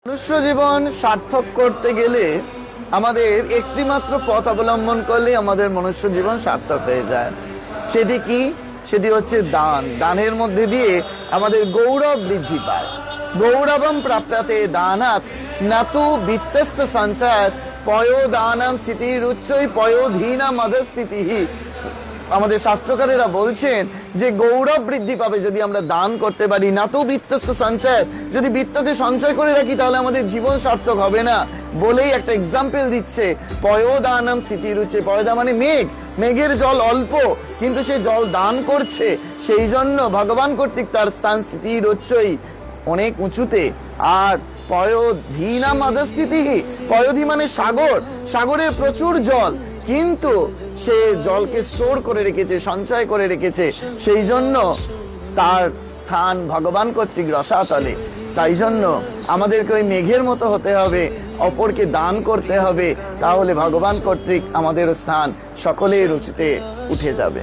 মনুষ্য জীবন সার্থক করতে গেলে আমাদের একটি মাত্র পথ অবলম্বন করলে আমাদের মনুষ্য জীবন সার্থক হয়ে যায়। সেটি কি? সেটি হচ্ছে দান। দানের মধ্যে দিয়ে আমাদের গৌরব বৃদ্ধি পায়। গৌরবম প্রাপ্যতে দানাৎ নাতু বিত্তস্য সঞ্চয়াৎ পয়োদানাম স্থিতিরুচ্চৈ পয়োধীনাম অধস্থিতিঃ। আমাদের শাস্ত্রকারেরা বলছেন যে গৌরব বৃদ্ধি পাবে যদি আমরা দান করতে পারি। নাতু বিত্তস্য সঞ্চয়াৎ, যদি বিত্তকে সঞ্চয় করে রাখি তাহলে আমাদের জীবন সার্থক হবে না বলেই একটা এক্সাম্পল দিচ্ছে। পয়োদানাম স্থিতিরুচ্চৈ, পয়দা মানে মেঘ, মেঘের জল অল্প কিন্তু সে জল দান করছে, সেই জন্য ভগবান কর্তৃক তার স্থান স্থিতিরুচ্চৈ অনেক উঁচুতে। আর পয়োধীনাম অধস্থিতিঃ, পয়োধি মানে সাগর, সাগরের প্রচুর জল কিন্তু সে জলকে স্টোর করে রেখেছে, সঞ্চয় করে রেখেছে, সেই জন্য তার স্থান ভগবান কর্তৃক রসাতলে। তাই জন্য আমাদেরকে ওই মেঘের মতো হতে হবে, অপরকে দান করতে হবে, তাহলে ভগবান কর্তৃক আমাদের স্থান সকলের উঁচুতে উঠে যাবে।